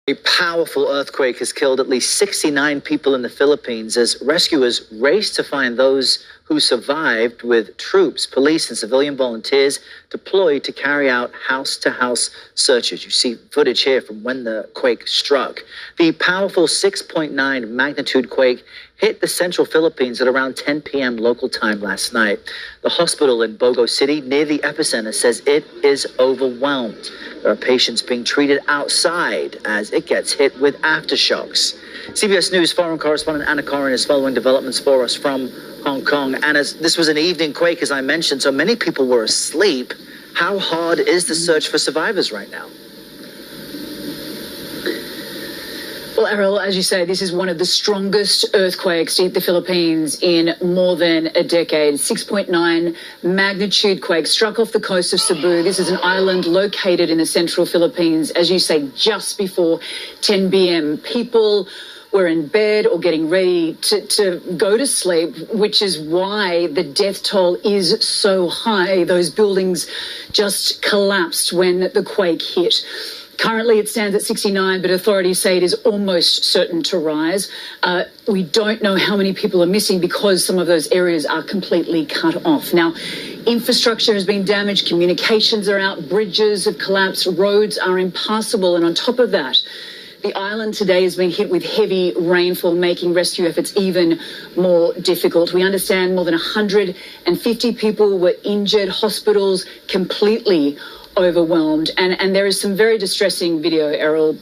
A powerful earthquake has killed at least 69 people in the Philippines as rescuers race to find those who survived, with troops, police, and civilian volunteers deployed to carry out house-to-house searches. You see footage here from when the quake struck. The powerful 6.9 magnitude quake hit the central Philippines at around 10 p.m. local time last night. The hospital in Bogo City, near the epicenter, says it is overwhelmed. There are patients being treated outside as it gets hit with aftershocks. CBS News foreign correspondent Anna Corin is following developments for us from Hong Kong. Anna, this was an evening quake, as I mentioned, so many people were asleep. How hard is the search for survivors right now? Well, Errol, as you say, this is one of the strongest earthquakes to hit the Philippines in more than a decade. 6.9 magnitude quake struck off the coast of Cebu. This is an island located in the central Philippines, as you say, just before 10 p.m. People were in bed or getting ready to go to sleep, which is why the death toll is so high. Those buildings just collapsed when the quake hit. Currently, it stands at 69, but authorities say it is almost certain to rise. We don't know how many people are missing because some of those areas are completely cut off. Now, infrastructure has been damaged, communications are out, bridges have collapsed, roads are impassable, and on top of that, the island today has been hit with heavy rainfall, making rescue efforts even more difficult. We understand more than 150 people were injured, hospitals completely overwhelmed. And there is some very distressing video, Errol,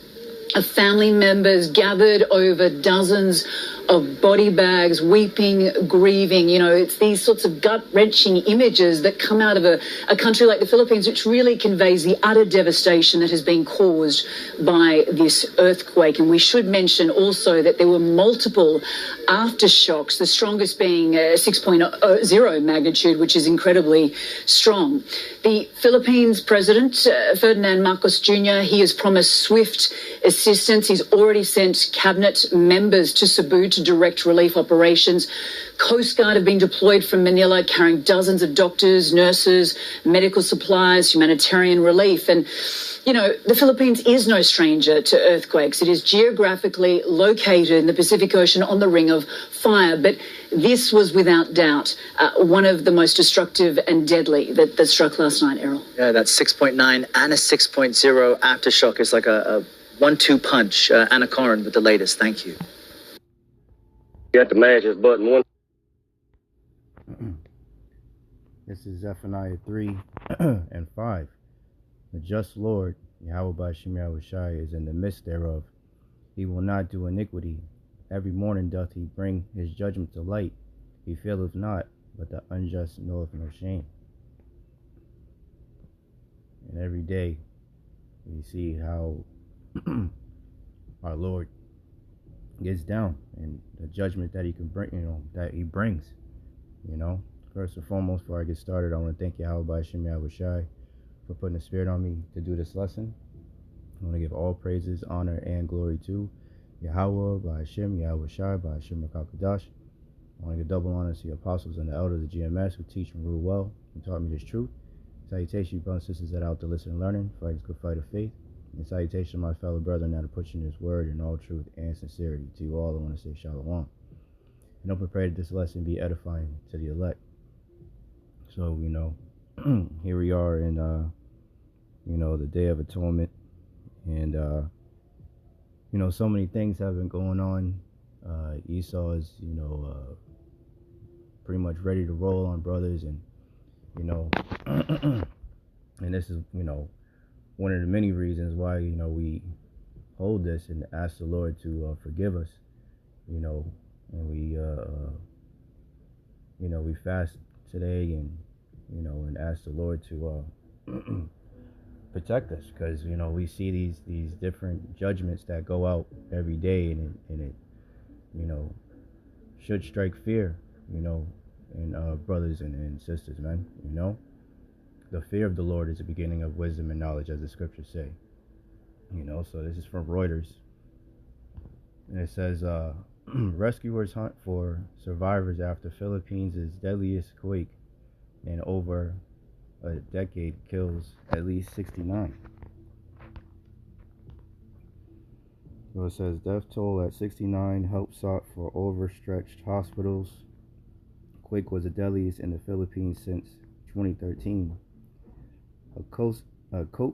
of family members gathered over dozens of body bags, weeping, grieving. You know, it's these sorts of gut-wrenching images that come out of a country like the Philippines, which really conveys the utter devastation that has been caused by this earthquake. And we should mention also that there were multiple aftershocks, the strongest being 6.0 magnitude, which is incredibly strong. The Philippines President, Ferdinand Marcos Jr., he has promised swift assistance. He's already sent cabinet members to Cebu to direct relief operations. Coast Guard have been deployed from Manila, carrying dozens of doctors, nurses, medical supplies, humanitarian relief. And, you know, the Philippines is no stranger to earthquakes. It is geographically located in the Pacific Ocean on the Ring of Fire. But this was without doubt one of the most destructive and deadly that struck last night, Errol. Yeah, that 6.9 and a 6.0 aftershock is like a 1-2 punch. Anna Corin with the latest. Thank you. You have to mash this button one. This is Zephaniah 3 and 5. The just Lord, Yahawah Bahasham Yahawashi, is in the midst thereof. He will not do iniquity. Every morning doth he bring his judgment to light. He faileth not, but the unjust knoweth no shame. And every day we see how our Lord gets down and the judgment that he can bring, that he brings. First and foremost, before I get started, I want to thank Yahawah Bahasham Yahawashi for putting the spirit on me to do this lesson. I want to give all praises, honor, and glory to Yahawah Bahasham Yahawashi Bahasham Rakakadash. I want to give double honor to the apostles and the elders of GMS who teach and rule well and taught me this truth. Salutation, brothers and sisters that are out to listen and learning, fighting this good fight of faith. And salutation to my fellow brethren that are pushing this word in all truth and sincerity. To you all, I want to say shalom. And open pray that this lesson be edifying to the elect. So, here we are in, the Day of Atonement. And, so many things have been going on. Esau is, pretty much ready to roll on brothers. And, and this is, one of the many reasons why, we hold this and ask the Lord to forgive us, and we fast today and, and ask the Lord to protect us, because, we see these different judgments that go out every day, and it should strike fear, in brothers and sisters, man, The fear of the Lord is the beginning of wisdom and knowledge, as the scriptures say. So this is from Reuters. And it says, rescuers hunt for survivors after Philippines' deadliest quake in over a decade kills at least 69. So it says death toll at 69, help sought for overstretched hospitals. Quake was the deadliest in the Philippines since 2013. Coast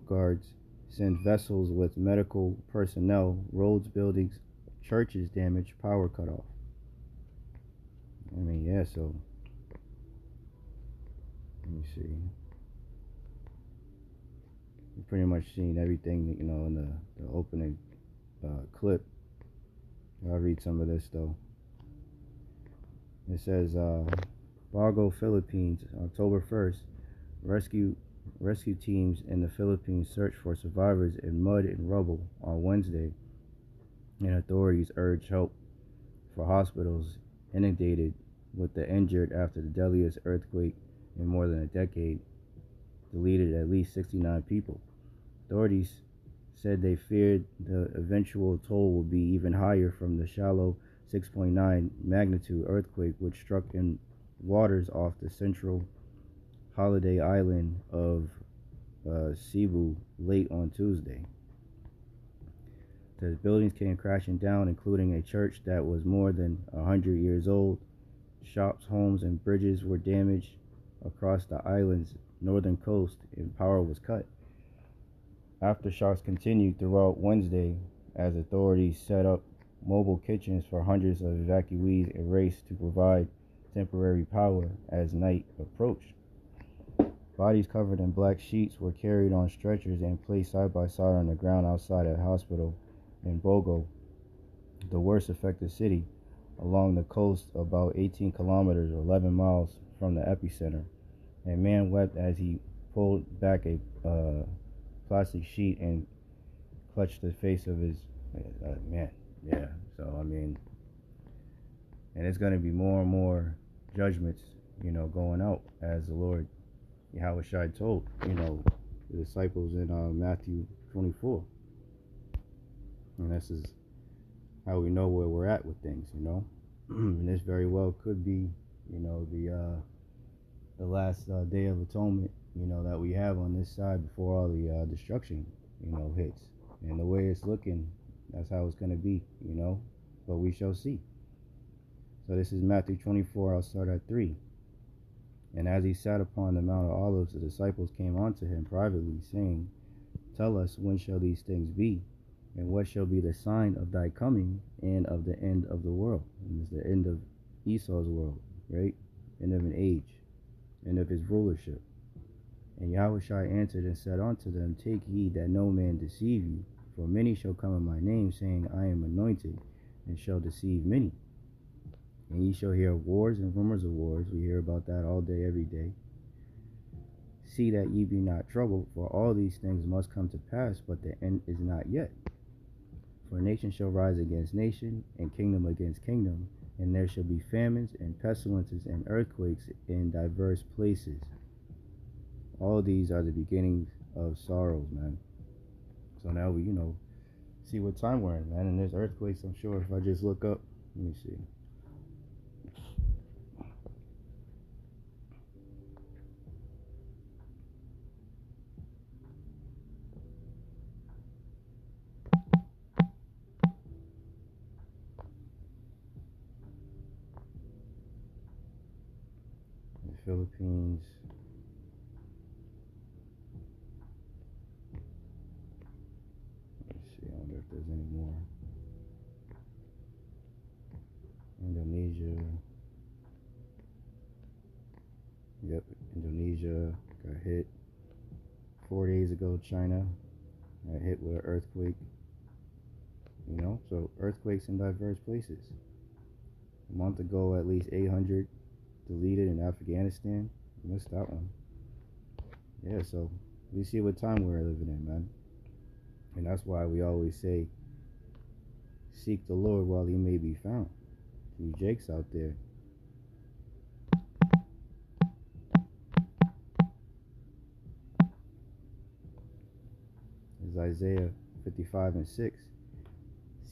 guards send vessels with medical personnel, roads, buildings, churches damaged, power cut off. I mean, yeah, so let me see. You've pretty much seen everything, in the opening clip. I'll read some of this though. It says, Bago, Philippines, October 1st, rescue teams in the Philippines searched for survivors in mud and rubble on Wednesday, and authorities urged help for hospitals inundated with the injured after the deadliest earthquake in more than a decade deleted at least 69 people. Authorities said they feared the eventual toll would be even higher from the shallow 6.9 magnitude earthquake which struck in waters off the central holiday island of Cebu late on Tuesday. The buildings came crashing down, including a church that was more than 100 years old. Shops, homes, and bridges were damaged across the island's northern coast, and power was cut. Aftershocks continued throughout Wednesday as authorities set up mobile kitchens for hundreds of evacuees and raced to provide temporary power as night approached. Bodies covered in black sheets were carried on stretchers and placed side by side on the ground outside a hospital in Bogo, the worst affected city, along the coast about 18 kilometers or 11 miles from the epicenter. A man wept as he pulled back a plastic sheet and clutched the face of his man. Yeah, so I mean, and it's going to be more and more judgments, going out as the Lord Yahawashi told, the disciples in Matthew 24. And this is how we know where we're at with things, and this very well could be, the last day of atonement, that we have on this side before all the destruction, hits. And the way it's looking, that's how it's going to be, but we shall see. So this is Matthew 24, I'll start at 3. And as he sat upon the Mount of Olives, the disciples came unto him privately, saying, Tell us, when shall these things be? And what shall be the sign of thy coming and of the end of the world? And it's the end of Esau's world, right? End of an age, end of his rulership. And Yahawashi answered and said unto them, Take heed that no man deceive you, for many shall come in my name, saying, I am anointed, and shall deceive many. And ye shall hear of wars and rumors of wars. We hear about that all day, every day. See that ye be not troubled, for all these things must come to pass, but the end is not yet. For nation shall rise against nation, and kingdom against kingdom, and there shall be famines and pestilences and earthquakes in diverse places. All these are the beginnings of sorrows, man. So now we, see what time we're in, man. And there's earthquakes, I'm sure, if I just look up. Let me see. Philippines. Let's see, I wonder if there's any more. Indonesia. Yep, Indonesia got hit. 4 days ago, China got hit with an earthquake. So earthquakes in diverse places. A month ago, at least 800 deleted in Afghanistan. Missed that one. Yeah, so we see what time we're living in, man. And that's why we always say, seek the Lord while he may be found. You Jakes out there. It's Isaiah 55:6.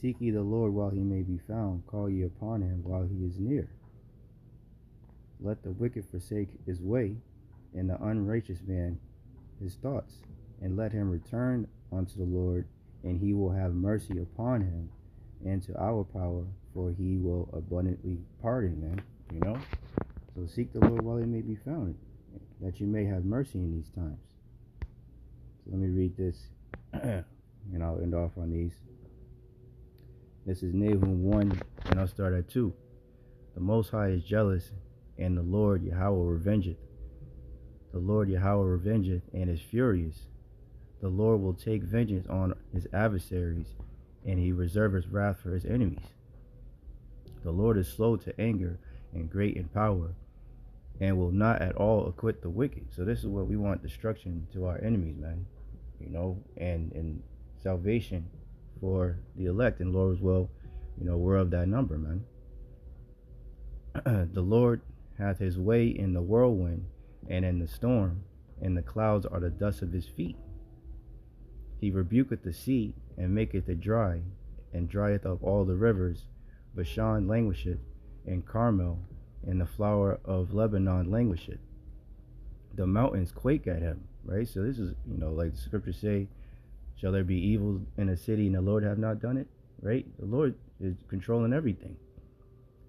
Seek ye the Lord while he may be found. Call ye upon him while he is near. Let the wicked forsake his way, and the unrighteous man his thoughts, and let him return unto the Lord, and he will have mercy upon him, and to our power, for he will abundantly pardon, man. You know? So seek the Lord while he may be found, that you may have mercy in these times. So let me read this, and I'll end off on these. This is Nahum 1, and I'll start at 2. The Most High is jealous, and the Lord Yahawah revengeth. The Lord Yahawah revengeth, and is furious. The Lord will take vengeance on his adversaries, and he reserveth wrath for his enemies. The Lord is slow to anger and great in power, and will not at all acquit the wicked. So this is what we want: destruction to our enemies, man. You know, and salvation for the elect. And Lord's will, you know, we're of that number, man. The Lord hath his way in the whirlwind and in the storm, and the clouds are the dust of his feet. He rebuketh the sea, and maketh it dry, and drieth up all the rivers. Bashan languisheth, and Carmel, and the flower of Lebanon languisheth. The mountains quake at him, right? So this is, you know, like the scriptures say, shall there be evil in a city and the Lord have not done it, right? The Lord is controlling everything.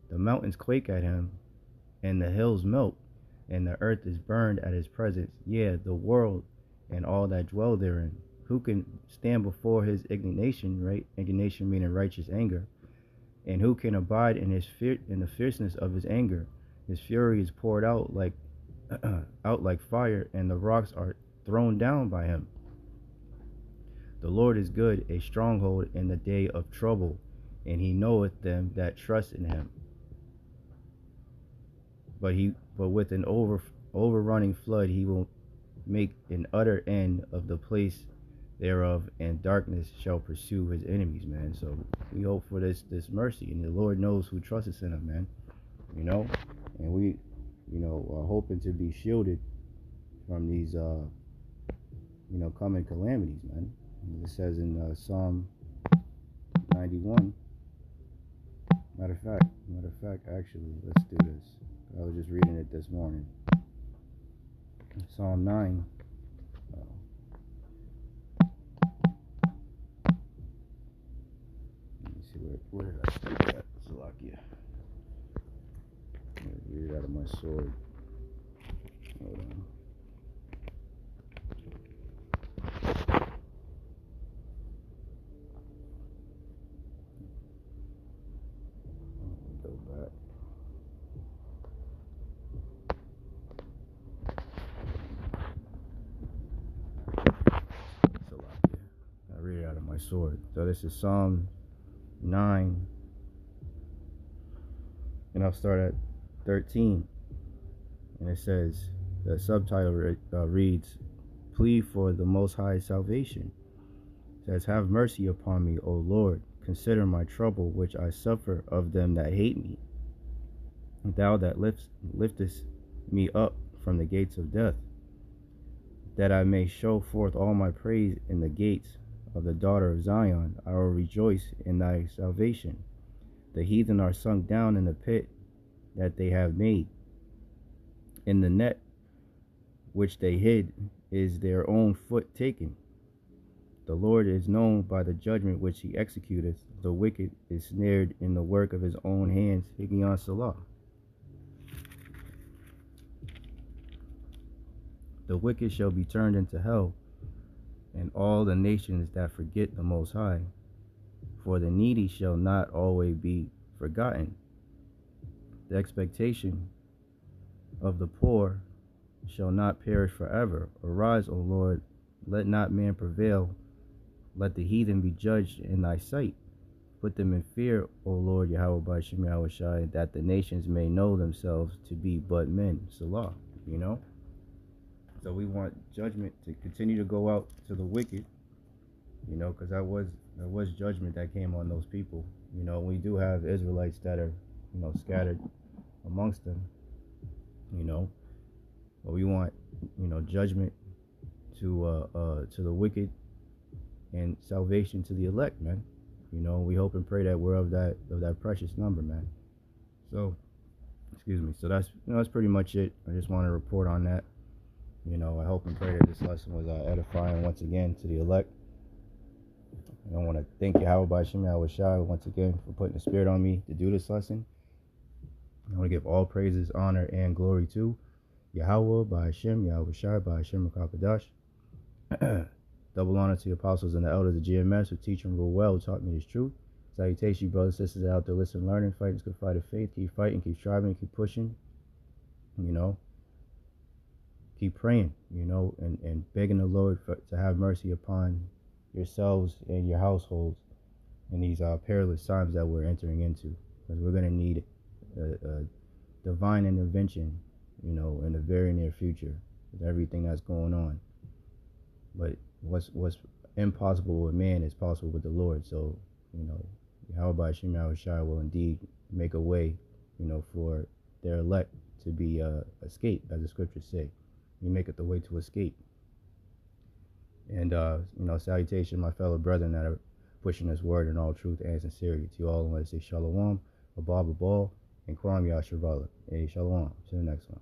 The mountains quake at him, and the hills melt, and the earth is burned at his presence. Yeah, the world and all that dwell therein. Who can stand before his indignation, right? Indignation meaning righteous anger. And who can abide in his in the fierceness of his anger? His fury is poured out like fire, and the rocks are thrown down by him. The Lord is good, a stronghold in the day of trouble, and he knoweth them that trust in him. But with an overrunning flood he will make an utter end of the place thereof, and darkness shall pursue his enemies, man. So we hope for this mercy, and the Lord knows who trusts in him, man. You know, and we, you know, are hoping to be shielded from these, you know, coming calamities, man. And it says in Psalm 91. Matter of fact, actually, let's do this. I was just reading it this morning. Psalm 9. Let me see where did I stick that? Salakia. I'm gonna read it out of my sword. Hold on. Go back. Salakia. I read it out of my sword. So this is Psalm 9, and I'll start at 13, and it says, the subtitle reads, Plea for the Most High salvation. It says, have mercy upon me, O Lord, consider my trouble which I suffer of them that hate me. Thou that liftest me up from the gates of death, that I may show forth all my praise in the gates of the daughter of Zion. I will rejoice in thy salvation. The heathen are sunk down in the pit that they have made. In the net which they hid is their own foot taken. The Lord is known by the judgment which he executeth. The wicked is snared in the work of his own hands. Higion Salah. The wicked shall be turned into hell, and all the nations that forget the Most High. For the needy shall not always be forgotten. The expectation of the poor shall not perish forever. Arise, O Lord, let not man prevail. Let the heathen be judged in thy sight. Put them in fear, O Lord Yahawah, Bahasham, Yahawashi, that the nations may know themselves to be but men. Salah, you know? So we want judgment to continue to go out to the wicked, you know, because there was judgment that came on those people. You know, we do have Israelites that are, you know, scattered amongst them, you know, but we want, you know, judgment to the wicked and salvation to the elect, man. You know, we hope and pray that we're of that precious number, man. So, excuse me. So that's, you know, that's pretty much it. I just want to report on that. You know, I hope and pray that this lesson was edifying once again to the elect. I want to thank Yahawah Bahasham Yahawashi once again for putting the spirit on me to do this lesson. I want to give all praises, honor, and glory to Yahawah Bahasham Yahawashi Bahasham Rakakadash. Double honor to the apostles and the elders of GMS who teach and rule well, who taught me this truth. Salutation, brothers and sisters out there listening, learning, fighting this good fight of faith. Keep fighting, keep striving, keep pushing. You know, keep praying, you know, and begging the Lord to have mercy upon yourselves and your households in these perilous times that we're entering into, because we're going to need a divine intervention, you know, in the very near future with everything that's going on. But what's impossible with man is possible with the Lord. So, you know, Yahawah Bahasham Yahawashi will indeed make a way, you know, for their elect to be escape, as the scriptures say. You make it the way to escape. And, you know, salutation, my fellow brethren that are pushing this word in all truth and sincerity. To you all, I want to say shalom, abab abal, and kwam yashavala. Hey, shalom. See you next one.